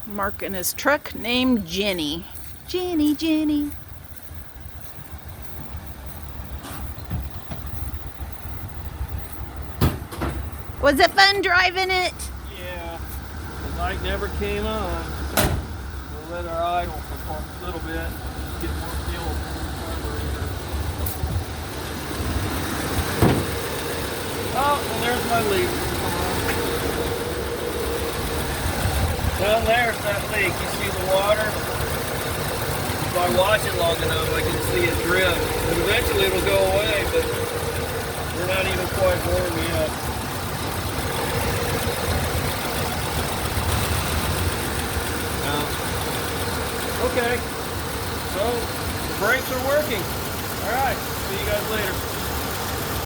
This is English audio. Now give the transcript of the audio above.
Mark in his truck named Jenny. Jenny, Jenny. Was it fun driving it? Yeah, the light never came on. We'll let her idle for a little bit, get more fuel from the carburetor. Oh, and there's my leak. Down there's that leak. You see the water? If I watch it long enough, I can see it drip. And eventually it'll go away, but we're not even quite warm yet. Okay, so brakes are working. All right, see you guys later.